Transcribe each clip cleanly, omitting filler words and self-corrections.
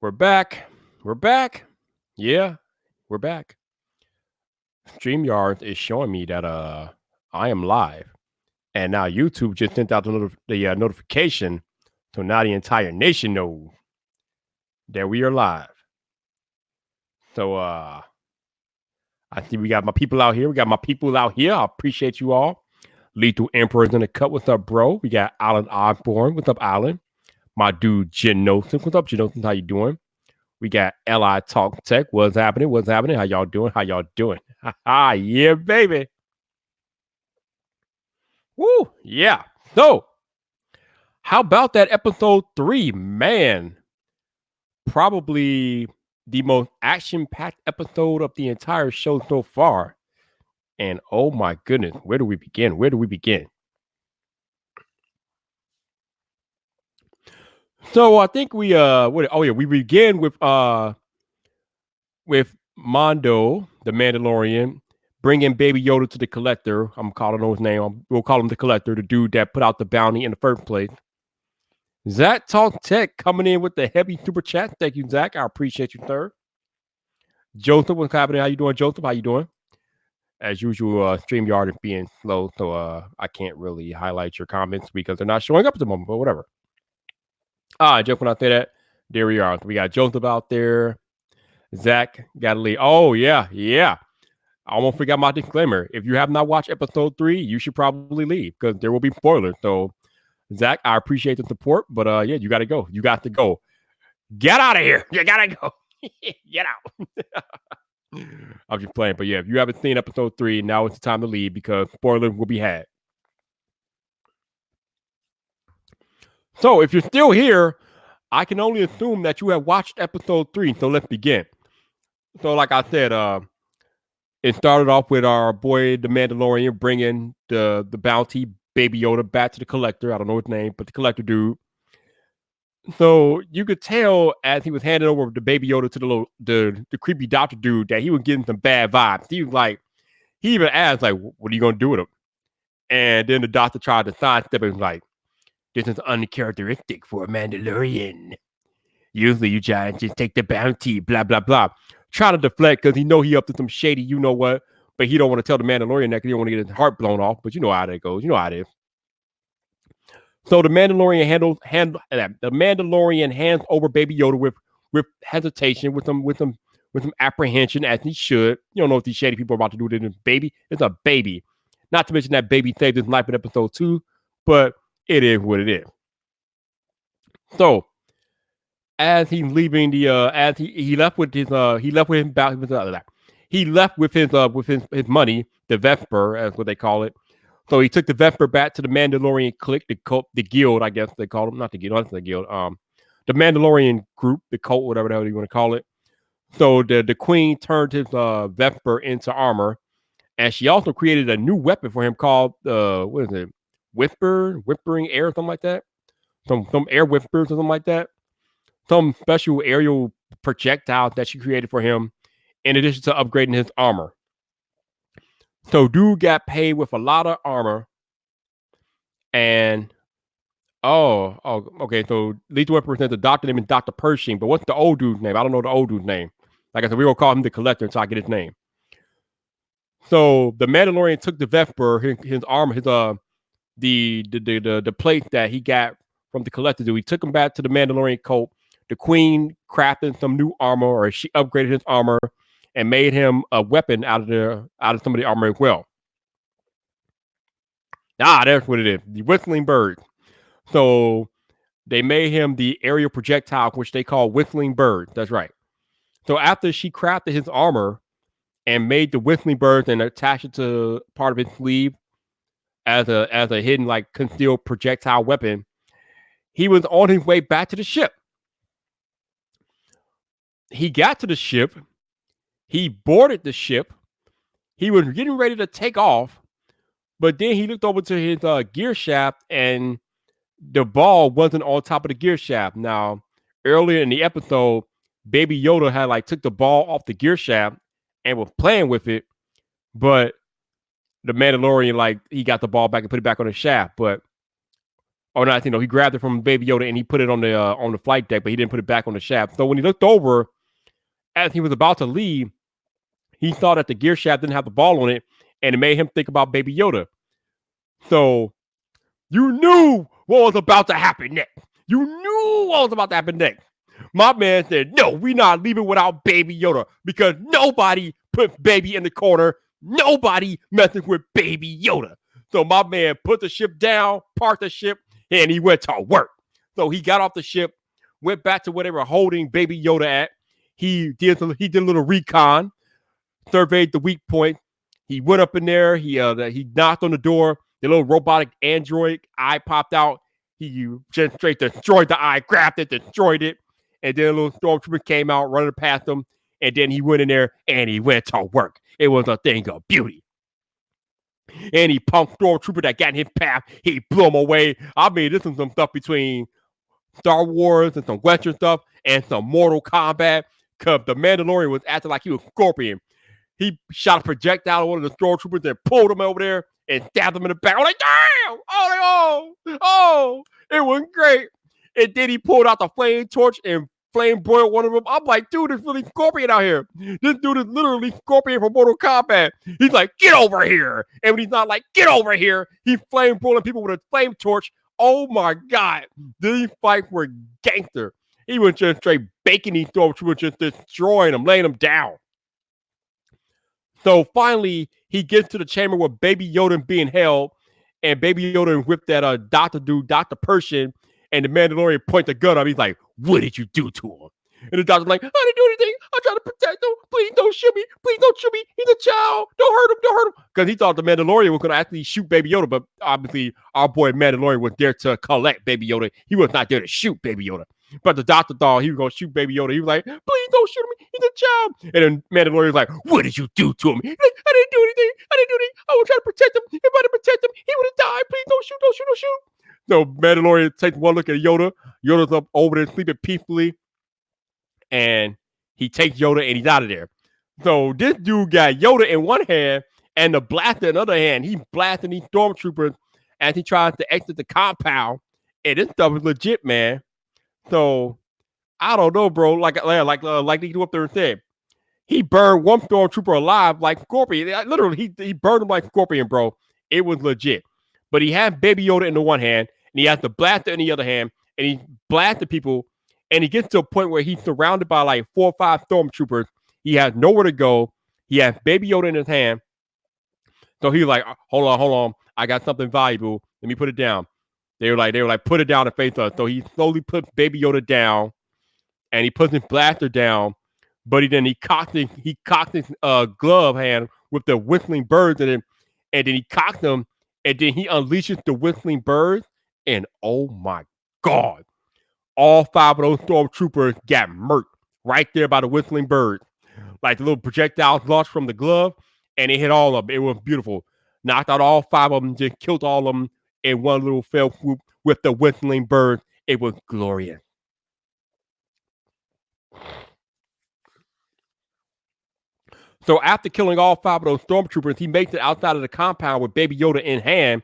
We're back. We're back. Yeah, we're back. StreamYard is showing me that I am live, and now YouTube just sent out the notification, so now the entire nation knows that we are live. So I see we got my people out here. We got my people out here. I appreciate you all. Lethal Emperor's in the cut. What's up, bro? We got Alan Osborne. What's up, Alan? My dude Jen Nosen. What's up, Jen Nosen? How you doing? We got Li Talk Tech. What's happening? What's happening? How y'all doing? How y'all doing? Yeah, baby. Woo, yeah. So, how about that episode 3? Man, probably the most action packed episode of the entire show so far. And oh my goodness, where do we begin? Where do we begin? So I think we begin with Mondo, the Mandalorian, bringing Baby Yoda to the Collector. I'm calling his name. We'll call him the Collector, the dude that put out the bounty in the first place. Zach Talk Tech coming in with the heavy super chat. Thank you, Zach. I appreciate you, sir. Joseph, what's happening? How you doing, Joseph? How you doing? As usual, StreamYard is being slow, so I can't really highlight your comments because they're not showing up at the moment, but whatever. Just when I say that, there we are. We got Joseph out there. Zach got to leave. Oh, yeah. I almost forgot my disclaimer. If you have not watched episode 3, you should probably leave because there will be spoilers. So, Zach, I appreciate the support, but yeah, you got to go. You got to go. Get out of here. You got to go. Get out. I'm just playing. But yeah, if you haven't seen episode 3, now it's the time to leave because spoilers will be had. So, if you're still here, I can only assume that you have watched episode 3. So, let's begin. So, like I said, it started off with our boy, the Mandalorian, bringing the bounty, Baby Yoda, back to the Collector. I don't know his name, but the Collector dude. So you could tell as he was handing over the Baby Yoda to the creepy doctor dude that he was getting some bad vibes. He was like, he even asked, like, what are you going to do with him? And then the doctor tried to sidestep and was like, this is uncharacteristic for a Mandalorian. Usually you try and just take the bounty, blah, blah, blah. Trying to deflect because he know he up to some shady, you know what, but he don't want to tell the Mandalorian that because he don't want to get his heart blown off. But you know how that goes. You know how it is. So the Mandalorian the Mandalorian hands over Baby Yoda with hesitation, with some apprehension, as he should. You don't know what these shady people are about to do to this baby. It's a baby. Not to mention that baby saved his life in episode 2, but it is what it is. So as he's leaving as he left with his his money, the Vesper, as what they call it. So he took the Vesper back to the Mandalorian clique, the guild, I guess they call them, not the guild, not the guild, the Mandalorian group, the cult, whatever the hell you want to call it. So the queen turned his Vesper into armor, and she also created a new weapon for him called what is it, whispering air, or something like that, some air whispers or something like that. Some special aerial projectiles that she created for him, in addition to upgrading his armor. So dude got paid with a lot of armor, and okay. So Lethal represents the doctor name is Dr. Pershing, but what's the old dude's name? I don't know the old dude's name. Like I said, we're gonna call him the Collector until I get his name. So the Mandalorian took the Vesper, his armor, his the plate that he got from the Collector dude. He took him back to the Mandalorian cult. The queen crafted some new armor, or she upgraded his armor and made him a weapon out of some of the armor as well. That's what it is. The whistling bird. So they made him the aerial projectile, which they call whistling bird. That's right. So after she crafted his armor and made the whistling bird and attached it to part of his sleeve as a hidden, like, concealed projectile weapon, he was on his way back to the ship. He got to the ship. He boarded the ship. He was getting ready to take off, but then he looked over to his gear shaft, and the ball wasn't on top of the gear shaft. Now, earlier in the episode, Baby Yoda had took the ball off the gear shaft and was playing with it, but the Mandalorian he got the ball back and put it back on the shaft. But or not, he grabbed it from Baby Yoda and he put it on the flight deck, but he didn't put it back on the shaft. So when he looked over, as he was about to leave, he saw that the gear shaft didn't have the ball on it, and it made him think about Baby Yoda. So you knew what was about to happen next. You knew what was about to happen next. My man said, no, we're not leaving without Baby Yoda because nobody put Baby in the corner. Nobody messing with Baby Yoda. So my man put the ship down, parked the ship, and he went to work. So he got off the ship, went back to where they were holding Baby Yoda at. He did a little recon, surveyed the weak point. He went up in there. He knocked on the door. The little robotic android eye popped out. He just straight destroyed the eye, grabbed it, destroyed it. And then a little stormtrooper came out running past him. And then he went in there and he went to work. It was a thing of beauty. And he punked stormtrooper that got in his path. He blew him away. I mean, this is some stuff between Star Wars and some Western stuff and some Mortal Kombat. Because the Mandalorian was acting like he was Scorpion. He shot a projectile at one of the stormtroopers and pulled him over there and stabbed him in the back. I'm like, damn! Oh, it was great. And then he pulled out the flame torch and flame broiled one of them. I'm like, dude, there's really Scorpion out here. This dude is literally Scorpion from Mortal Kombat. He's like, get over here. And when he's not like, get over here, he's flame broiling people with a flame torch. Oh my God. These fights were gangster. He was just straight baking these stormtroopers, just destroying them, laying them down. So finally, he gets to the chamber where Baby Yoda being held, and Baby Yoda whipped that Dr. Pershing, and the Mandalorian point the gun at him. He's like, what did you do to him? And the doctor's like, I didn't do anything. I'm trying to protect him. Please don't shoot me. Please don't shoot me. He's a child. Don't hurt him. Because he thought the Mandalorian was going to actually shoot Baby Yoda, but obviously our boy Mandalorian was there to collect Baby Yoda. He was not there to shoot Baby Yoda. But the doctor thought he was going to shoot Baby Yoda. He was like, please don't shoot me. He's a child. And then Mandalorian was like, what did you do to him? He's like, I didn't do anything. I was trying to protect him. If I didn't protect him, he would have died. Please don't shoot. So Mandalorian takes one look at Yoda. Yoda's up over there sleeping peacefully. And he takes Yoda and he's out of there. So this dude got Yoda in one hand and the blaster in the other hand. He's blasting these stormtroopers as he tries to exit the compound. And this stuff is legit, man. So I don't know, bro. Like they do up there and said, he burned one stormtrooper alive like Scorpion. Literally, he burned him like Scorpion, bro. It was legit. But he had Baby Yoda in the one hand, and he has the blaster in the other hand, and he blasted people, and he gets to a point where he's surrounded by like 4 or 5 stormtroopers. He has nowhere to go. He has Baby Yoda in his hand. So he's like, hold on. I got something valuable. Let me put it down. They were like, put it down and face us. So he slowly puts Baby Yoda down, and he puts his blaster down. But he cocked his glove hand with the whistling birds in it, and then he cocked them, and then he unleashes the whistling birds, and oh my God, all 5 of those stormtroopers got murked right there by the whistling birds. Like the little projectiles launched from the glove, and it hit all of them. It was beautiful. Knocked out all 5 of them, just killed all of them in one little fell swoop with the whistling birds. It was glorious. So after killing all 5 of those stormtroopers, he makes it outside of the compound with Baby Yoda in hand.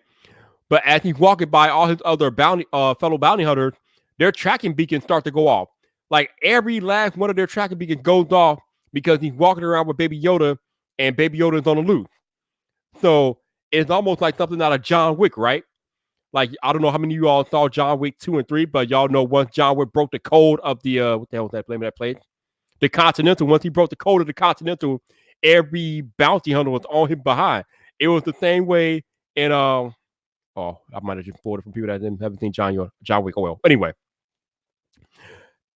But as he's walking by all his other fellow bounty hunters, their tracking beacons start to go off. Like every last one of their tracking beacons goes off because he's walking around with Baby Yoda, and Baby Yoda is on the loose. So it's almost like something out of John Wick, right? Like, I don't know how many of you all saw John Wick 2 and 3, but y'all know once John Wick broke the code of the, what the hell was that name of that place? The Continental. Once he broke the code of the Continental, every bounty hunter was on him behind. It was the same way in, I might have just spoiled it from people that haven't seen John Wick. Oh, well. Anyway,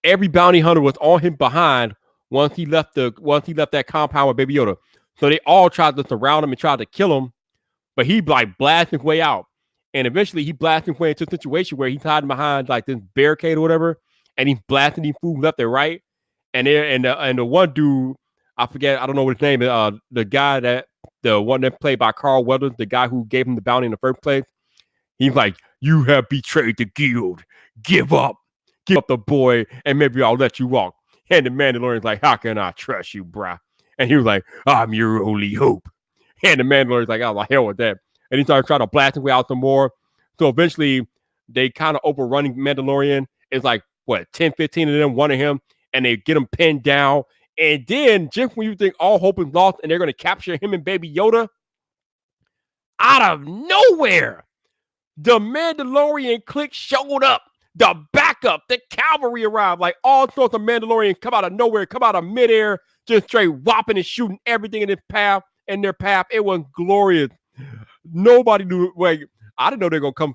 every bounty hunter was on him behind once he left that compound with Baby Yoda. So they all tried to surround him and tried to kill him, but he like blasted his way out. And eventually he blasted his way into a situation where he's hiding behind like this barricade or whatever, and he's blasting these fools left and right. And the one dude, I forget, I don't know what his name is, the one that played by Carl Weathers, the guy who gave him the bounty in the first place. He's like, you have betrayed the guild. Give up the boy, and maybe I'll let you walk. And the Mandalorian's like, how can I trust you, bruh? And he was like, I'm your only hope. And the Mandalorian's like, oh, the hell with that. And he started trying to blast his way out some more. So eventually, they kind of overrunning Mandalorian. It's like, what, 10, 15 of them wanted him, and they get him pinned down. And then, just when you think all hope is lost and they're going to capture him and Baby Yoda, out of nowhere, the Mandalorian clique showed up. The backup, the cavalry arrived. Like all sorts of Mandalorians come out of nowhere, come out of midair, just straight whopping and shooting everything in their path. It was glorious. Nobody knew. Like, I didn't know they were gonna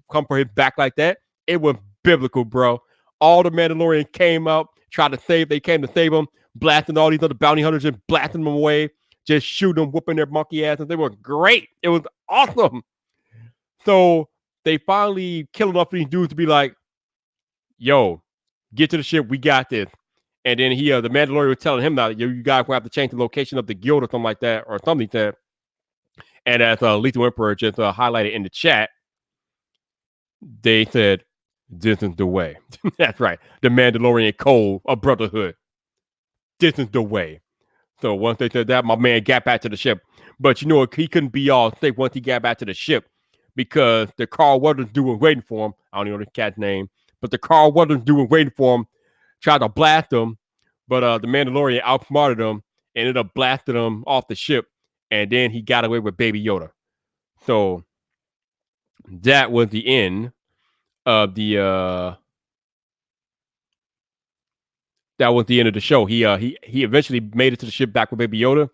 come for his back like that. It was biblical, bro. All the Mandalorians came out, they came to save him, blasting all these other bounty hunters and blasting them away, just shooting them, whooping their monkey asses. They were great. It was awesome. So they finally kill enough of these dudes to be like, yo, get to the ship. We got this. And then the Mandalorian was telling him that you guys will have to change the location of the guild or something like that, or something like that. And as Lethal Emperor just highlighted in the chat, they said, this is the way. That's right. The Mandalorian code of brotherhood. This is the way. So once they said that, my man got back to the ship. But you know, he couldn't be all safe once he got back to the ship because the Carl Weathers dude was waiting for him. I don't even know the cat's name. But the Carl Weathers dude was waiting for him, tried to blast him. But the Mandalorian outsmarted him and ended up blasting him off the ship. And then he got away with Baby Yoda. So that was the end of the that was the end of the show. He eventually made it to the ship back with Baby Yoda,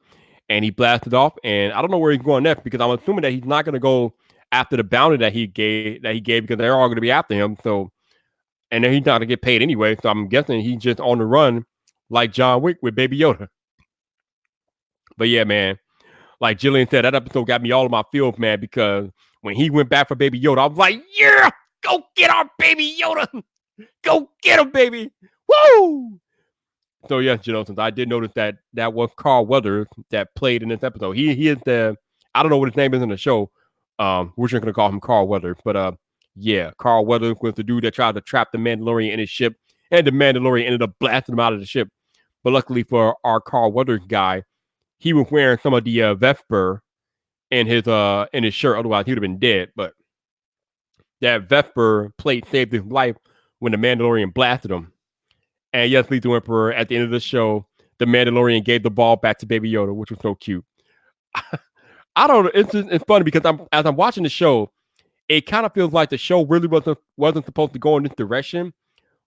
and he blasted off. And I don't know where he's going next because I'm assuming that he's not going to go after the bounty that he gave because they're all going to be after him. So, and then he's not going to get paid anyway. So I'm guessing he's just on the run like John Wick with Baby Yoda. But yeah, man, like Jillian said, that episode got me all in my feels, man, because when he went back for Baby Yoda, I was like, yeah, go get our Baby Yoda. Go get him, baby. Woo! So yes, since I did notice that was Carl Weathers that played in this episode. He is I don't know what his name is in the show. We're just gonna call him Carl Weathers. But yeah, Carl Weathers was the dude that tried to trap the Mandalorian in his ship, and the Mandalorian ended up blasting him out of the ship. But luckily for our Carl Weathers guy, he was wearing some of the Vesper in his shirt. Otherwise, he would have been dead. But that Vesper plate saved his life when the Mandalorian blasted him. And yes, Lethal Emperor, at the end of the show, the Mandalorian gave the ball back to Baby Yoda, which was so cute. I don't know. It's funny because as I'm watching the show, it kind of feels like the show really wasn't supposed to go in this direction.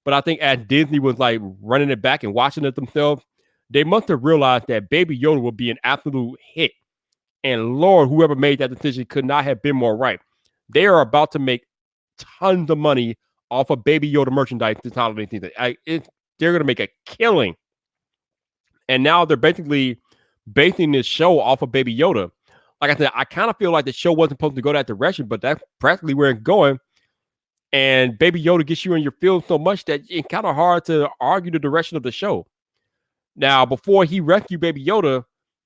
But I think as Disney was like running it back and watching it themselves, they must have realized that Baby Yoda would be an absolute hit. And Lord, whoever made that decision could not have been more right. They are about to make tons of money off of Baby Yoda merchandise this holiday season. They're going to make a killing. And now they're basically basing this show off of Baby Yoda. Like I said, I kind of feel like the show wasn't supposed to go that direction, but that's practically where it's going. And Baby Yoda gets you in your field so much that it's kind of hard to argue the direction of the show. Now, before he rescued Baby Yoda,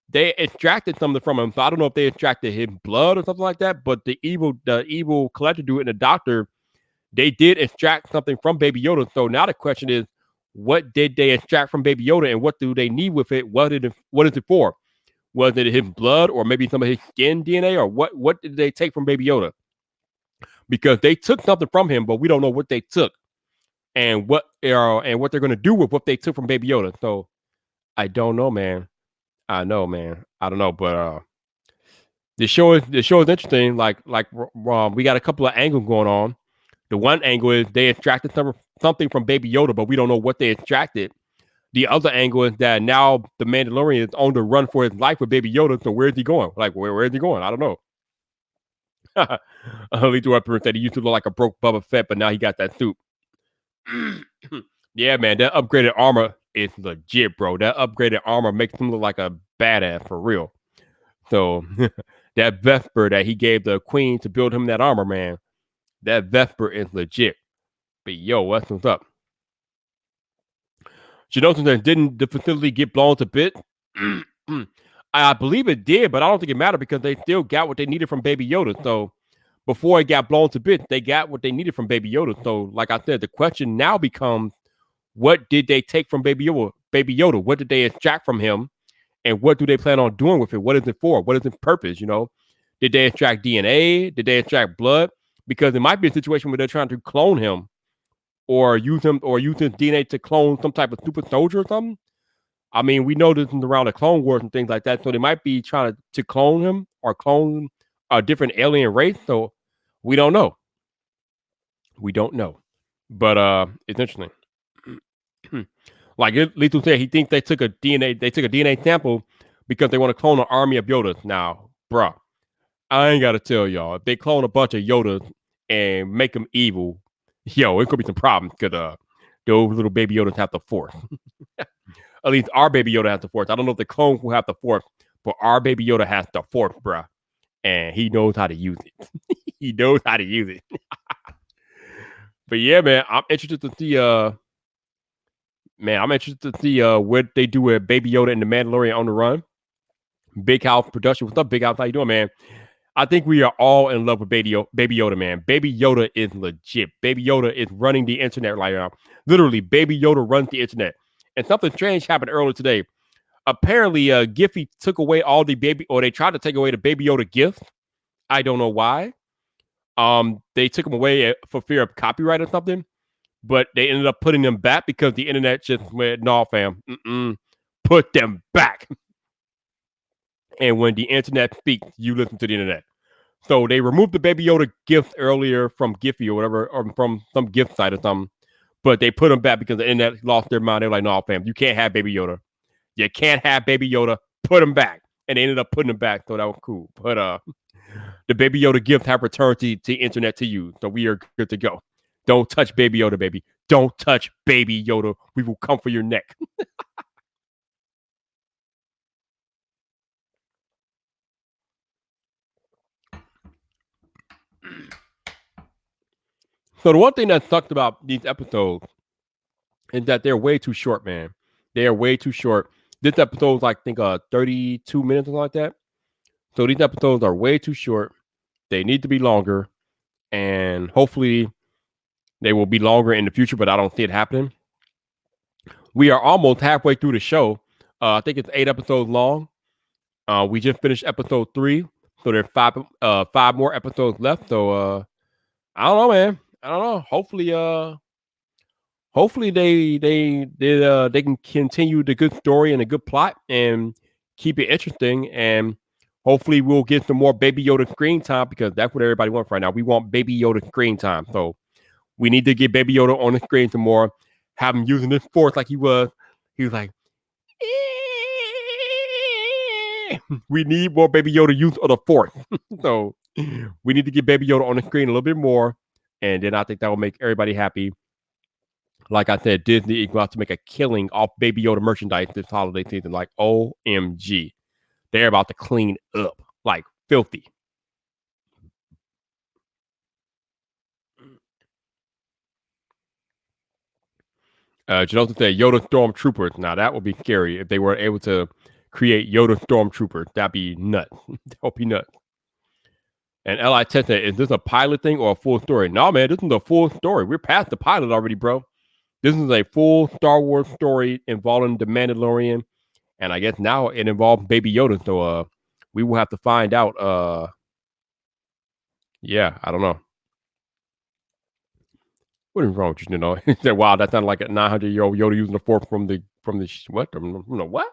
they extracted something from him. So I don't know if they extracted his blood or something like that, but the evil collector dude and the doctor, they did extract something from Baby Yoda. So now the question is, what did they extract from Baby Yoda and what do they need with it? What is it for? Was it his blood or maybe some of his skin DNA or what did they take from Baby Yoda? Because they took something from him, but we don't know what they took and what they're going to do with what they took from Baby Yoda. So I don't know, man. I know, man. I don't know, but the show is interesting. Like we got a couple of angles going on. The one angle is they extracted something from Baby Yoda, but we don't know what they extracted. The other angle is that now the Mandalorian is on the run for his life with Baby Yoda. So where is he going? Like, where is he going? I don't know. Lethal Emperor said he used to look like a broke Boba Fett, but now he got that suit. Yeah, man, that upgraded armor is legit, bro. That upgraded armor makes him look like a badass for real. So that Vesper that he gave the queen to build him that armor, man, that Vesper is legit. But yo, that's what's up. Didn't the facility get blown to bits? I believe it did, but I don't think it mattered because they still got what they needed from Baby Yoda. So before it got blown to bits, they got what they needed from Baby Yoda. So like I said, the question now becomes, what did they take from Baby Yoda? What did they extract from him? And what do they plan on doing with it? What is it for? What is its purpose? Did they extract DNA? Did they extract blood? because it might be a situation where they're trying to clone him or use his DNA to clone some type of super soldier or something. I mean, we know this is around the Clone Wars and things like that, so they might be trying to clone him or clone a different alien race. So we don't know. We don't know, but it's interesting. Like Lethal said, he thinks they took a DNA sample because they want to clone an army of Yodas. Now, bruh, I ain't gotta tell y'all, if they clone a bunch of Yodas and make them evil, yo, it could be some problems because those little baby Yodas have the Force. At least our baby Yoda has the Force. I don't know if the clone will have the Force, but our baby Yoda has the Force, bruh, and he knows how to use it. He knows how to use it. But yeah, man, I'm interested to see. I'm interested to see what they do with Baby Yoda and the Mandalorian on the Run. Big House Production. What's up, Big House? How you doing, man? I think we are all in love with Baby Yoda, man. Baby Yoda is legit. Baby Yoda is running the internet right now. Literally, Baby Yoda runs the internet. And something strange happened earlier today. Apparently, Giphy took away all the baby, or they tried to take away the Baby Yoda gifts. I don't know why. They took them away for fear of copyright or something, but they ended up putting them back because the internet just went, "No, fam, put them back." And when the internet speaks, you listen to the internet. So they removed the Baby Yoda gift earlier from Giphy or whatever, or from some gift site or something. But they put them back because the internet lost their mind. They're like, "No, fam, you can't have Baby Yoda. You can't have Baby Yoda. Put them back." And they ended up putting them back. So that was cool. But the Baby Yoda gift have returned to internet to you. So we are good to go. Don't touch Baby Yoda, baby. Don't touch Baby Yoda. We will come for your neck. So the one thing that sucked about these episodes is that they're way too short, man. They are way too short. This episode's like, I think 32 minutes or something like that. So these episodes are way too short. They need to be longer. And hopefully they will be longer in the future, but I don't see it happening. We are almost halfway through the show. I think it's 8 episodes long. We just finished episode 3. So there's five more episodes left. So I don't know, man. I don't know. Hopefully they can continue the good story and a good plot and keep it interesting, and hopefully we'll get some more Baby Yoda screen time because that's what everybody wants right now. We want Baby Yoda screen time, so we need to get Baby Yoda on the screen some more. Have him using this force like he was. He was like, we need more Baby Yoda use of the force. So we need to get Baby Yoda on the screen a little bit more, and then I think that will make everybody happy. Like I said, Disney is about to make a killing off Baby Yoda merchandise this holiday season. Like, OMG. They're about to clean up like filthy. Janota said Yoda Stormtroopers. Now, that would be scary if they were able to create Yoda Stormtroopers. That'd be nuts. That would be nuts. And Li said, is this a pilot thing or a full story? No, man, this is a full story. We're past the pilot already, bro. This is a full Star Wars story involving the Mandalorian. And I guess now it involves Baby Yoda. So we will have to find out. Yeah, I don't know. What is wrong with you? You know, he said, "Wow, that sounded like a 900-year-old Yoda using the fork from the what? From the what?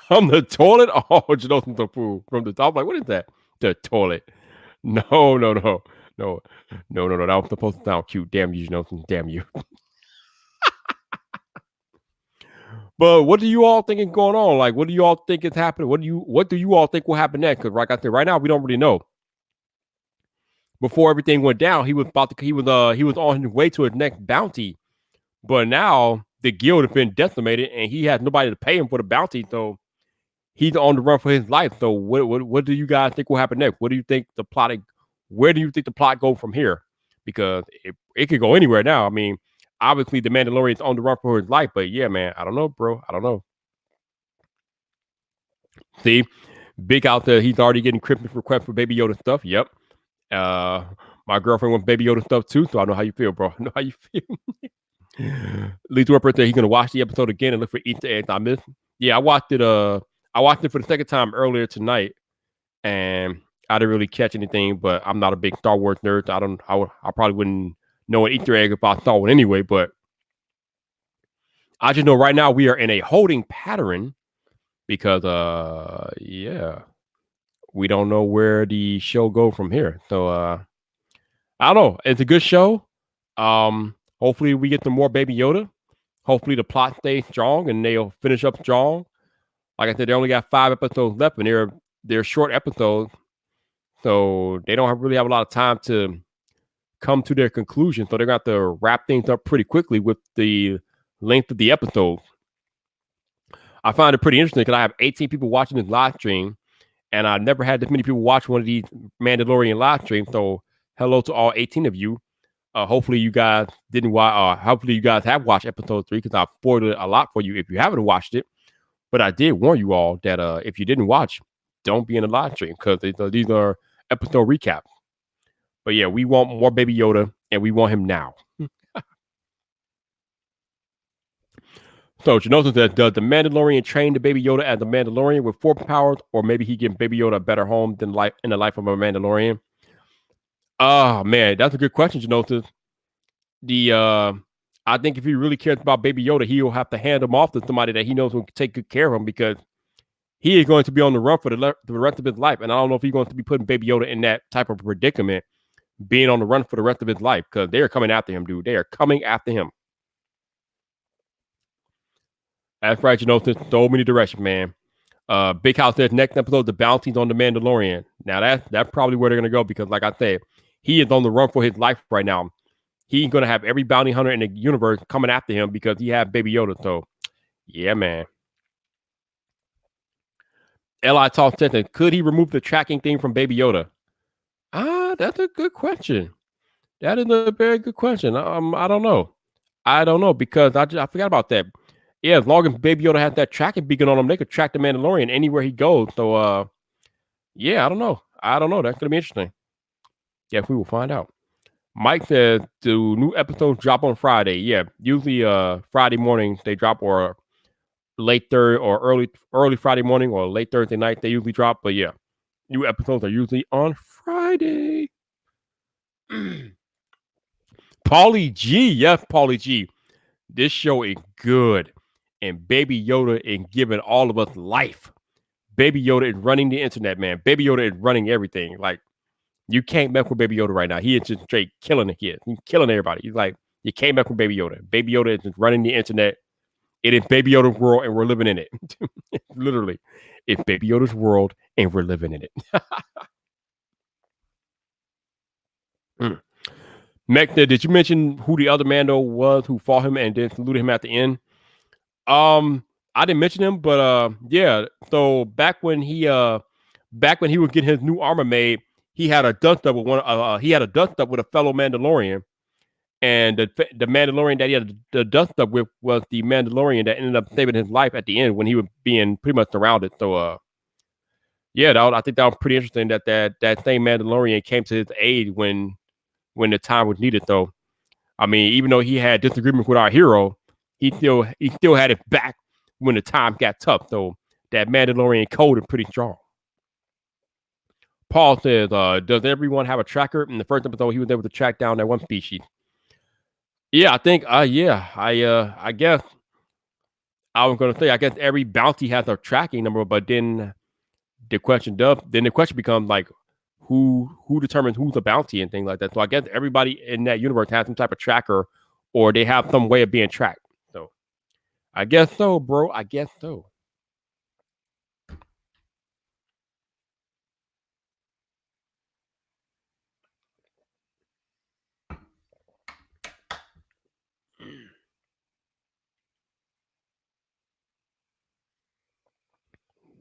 From the toilet? Oh, Janelle the fool from the top. Like, what is that? The toilet? No, no, no, no, no, no, no. That was supposed to sound cute. Damn you, Janelle. Damn you." But what do you all think is going on? Like, what do you all think is happening? What do you all think will happen next? Because, like I said, right now we don't really know. Before everything went down, he was on his way to his next bounty, but now the guild has been decimated, and he has nobody to pay him for the bounty, so he's on the run for his life. So, what do you guys think will happen next? What do you think the plot? Where do you think the plot go from here? Because it could go anywhere now. I mean, obviously the Mandalorian's on the run for his life, but yeah, man, I don't know, bro. I don't know. See, Big out there, he's already getting Christmas requests for Baby Yoda stuff. Yep. My girlfriend wants Baby Yoda stuff too, so I know how you feel, bro. I know how you feel. Lethal Ripper said he's gonna watch the episode again and look for Easter eggs I missed. Yeah, I watched it. I watched it for the second time earlier tonight, and I didn't really catch anything, but I'm not a big Star Wars nerd. So I probably wouldn't know an Easter egg if I saw one anyway. But I just know right now we are in a holding pattern because, yeah, we don't know where the show go from here. So, I don't know. It's a good show. Hopefully we get some more Baby Yoda. Hopefully the plot stays strong and they'll finish up strong. Like I said, they only got 5 episodes left, and they're short episodes, so they don't really have a lot of time to come to their conclusion. So they're going to have to wrap things up pretty quickly with the length of the episode. I find it pretty interesting because I have 18 people watching this live stream, and I've never had this many people watch one of these Mandalorian live streams. So hello to all 18 of you. Hopefully you guys didn't watch. Hopefully you guys have watched episode 3 because I spoiled it a lot for you if you haven't watched it. But I did warn you all that if you didn't watch, don't be in the live stream because these are episode recaps. But yeah, we want more Baby Yoda, and we want him now. So Janosa says, does the Mandalorian train the Baby Yoda as a Mandalorian with force powers, or maybe he gives Baby Yoda a better home than life in the life of a Mandalorian? Oh man, that's a good question, Janosa. I think if he really cares about Baby Yoda, he'll have to hand him off to somebody that he knows will take good care of him because he is going to be on the run for the rest of his life. And I don't know if he's going to be putting Baby Yoda in that type of predicament, being on the run for the rest of his life, because they are coming after him, dude. They are coming after him. That's right, so many directions, man. Big House says next episode, the bounties on the Mandalorian. Now that's probably where they're gonna go because, like I said, he is on the run for his life right now. He's gonna have every bounty hunter in the universe coming after him because he has Baby Yoda. So, yeah, man. Li Talk says, could he remove the tracking thing from Baby Yoda? That's a good question. That is a very good question. I don't know. I don't know because I forgot about that. Yeah, as long as Baby Yoda has that tracking beacon on him, they could track the Mandalorian anywhere he goes. So, yeah, I don't know. I don't know. That's gonna be interesting. Yeah, we will find out. Mike says, do new episodes drop on Friday? Yeah, usually Friday morning they drop, or late third or early Friday morning or late Thursday night they usually drop. But yeah, new episodes are usually on Friday. Paulie G, yes, Paulie G. This show is good, and Baby Yoda is giving all of us life. Baby Yoda is running the internet, man. Baby Yoda is running everything. Like, you can't mess with Baby Yoda right now. He is just straight killing the kid. He's killing everybody. He's like, you can't mess with Baby Yoda. Baby Yoda is just running the internet. It is Baby Yoda's world, and we're living in it. Literally, it's Baby Yoda's world, and we're living in it. Mecta, did you mention who the other Mando was who fought him and then saluted him at the end? I didn't mention him, but yeah. So back when he was getting his new armor made, he had a dust up with a fellow Mandalorian, and the Mandalorian that he had the dust up with was the Mandalorian that ended up saving his life at the end when he was being pretty much surrounded. So yeah, I think that was pretty interesting that same Mandalorian came to his aid when the time was needed. Though, I mean, even though he had disagreements with our hero, he still had it back when the time got tough. So that Mandalorian code is pretty strong. Paul says, does everyone have a tracker? In the first episode, he was able to track down that one species. Yeah, I think, yeah, I guess I was going to say, I guess every bounty has a tracking number, but then the question becomes like, who determines who's a bounty and things like that. So I guess everybody in that universe has some type of tracker, or they have some way of being tracked. So I guess so, bro. I guess so.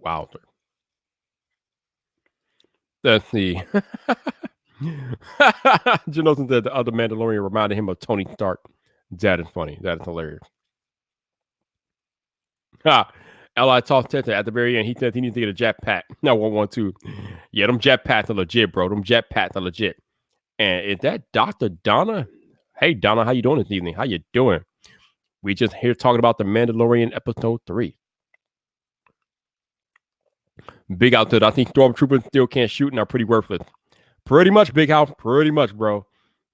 Wow. Let's see. Janosen said the other Mandalorian reminded him of Tony Stark. That is funny. That is hilarious. Ally tossed Teta at the very end. He said he needs to get a jetpack. No, 112. Yeah, them jetpacks are legit, bro. Them jetpacks are legit. And is that Dr. Donna? Hey, Donna, how you doing this evening? How you doing? We just here talking about the Mandalorian episode 3. Big out to I think stormtroopers still can't shoot and are pretty worthless. Pretty much, Big House. Pretty much, bro.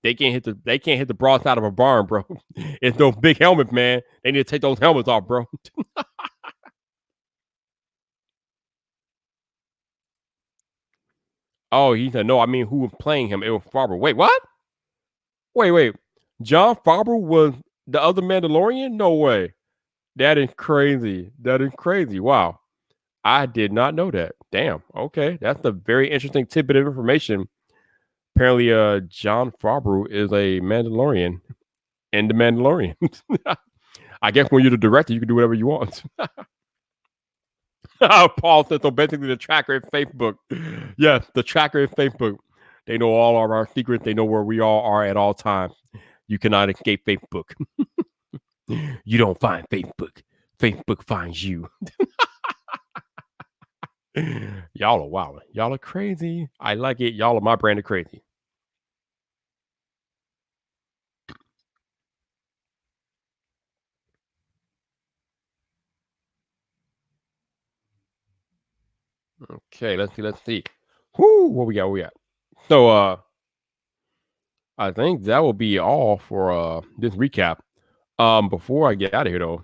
They can't hit the broadside of a barn, bro. It's those big helmets, man. They need to take those helmets off, bro. Oh, he said no. I mean, who was playing him? It was Farber. Wait, what? Wait. John Farber was the other Mandalorian? No way. That is crazy. That is crazy. Wow. I did not know that. Damn. Okay, that's a very interesting tidbit of information. Apparently, John Favreau is a Mandalorian in the Mandalorian. I guess when you're the director, you can do whatever you want. Paul said so. Basically, the tracker in Facebook. Yes, the tracker in Facebook. They know all of our secrets. They know where we all are at all times. You cannot escape Facebook. You don't find Facebook. Facebook finds you. Y'all are wild. Y'all are crazy. I like it. Y'all are my brand of crazy. Okay, let's see. Whoo, what we got? So I think that will be all for this recap. Before I get out of here though,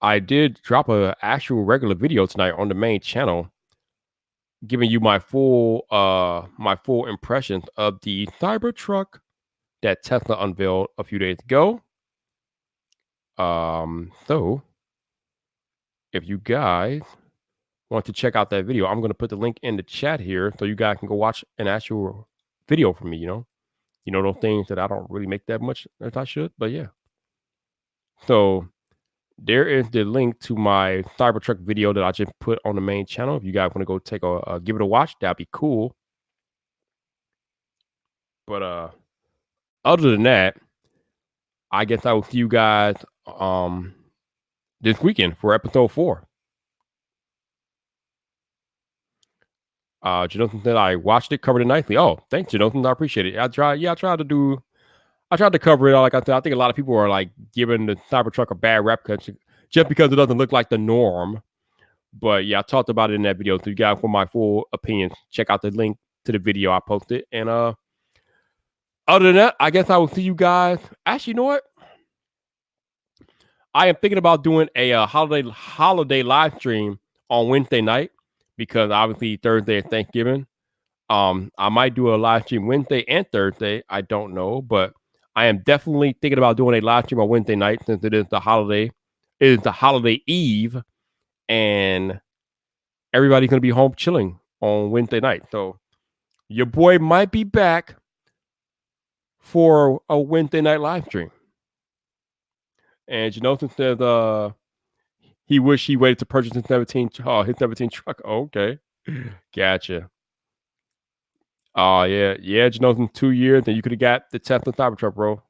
I did drop a actual regular video tonight on the main channel, giving you my full impressions of the Cybertruck that Tesla unveiled a few days ago. So if you guys want to check out that video, I'm gonna put the link in the chat here so you guys can go watch an actual video from me, you know those things that I don't really make that much as I should, but yeah. So there is the link to my Cybertruck video that I just put on the main channel. If you guys want to go take give it a watch, that'd be cool. But other than that, I guess I will see you guys this weekend for episode 4. Jonathan said I watched it, covered it nicely. Oh, thanks, Jonathan. I appreciate it. I tried to cover it. Like I said, I think a lot of people are like giving the Cybertruck a bad rep just because it doesn't look like the norm. But yeah, I talked about it in that video. So you guys want my full opinion, check out the link to the video I posted. And other than that, I guess I will see you guys. Actually, you know what? I am thinking about doing a holiday live stream on Wednesday night because obviously Thursday is Thanksgiving. I might do a live stream Wednesday and Thursday. I don't know, but I am definitely thinking about doing a live stream on Wednesday night since it is the holiday. It is the holiday eve, and everybody's gonna be home chilling on Wednesday night. So your boy might be back for a Wednesday night live stream. And Janosin says he wish he waited to purchase his 17 truck. Oh, okay. Gotcha. Oh yeah. Janosin 2 years and you could have got the Tesla Cybertruck, bro.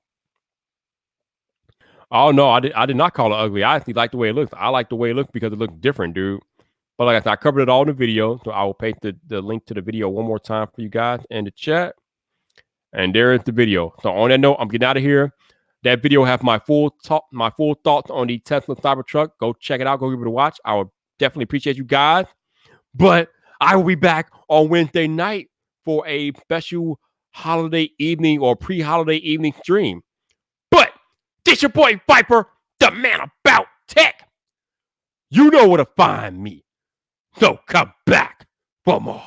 Oh no, I did not call it ugly. I actually like the way it looks. I like the way it looks because it looks different, dude. But like I said, I covered it all in the video, so I will paste the link to the video one more time for you guys in the chat. And there is the video. So on that note, I'm getting out of here. That video have my full thoughts on the Tesla Cybertruck. Go check it out. Go give it a watch. I would definitely appreciate you guys. But I will be back on Wednesday night for a special holiday evening or pre-holiday evening stream. But this your boy Viper, the man about tech. You know where to find me. So come back for more.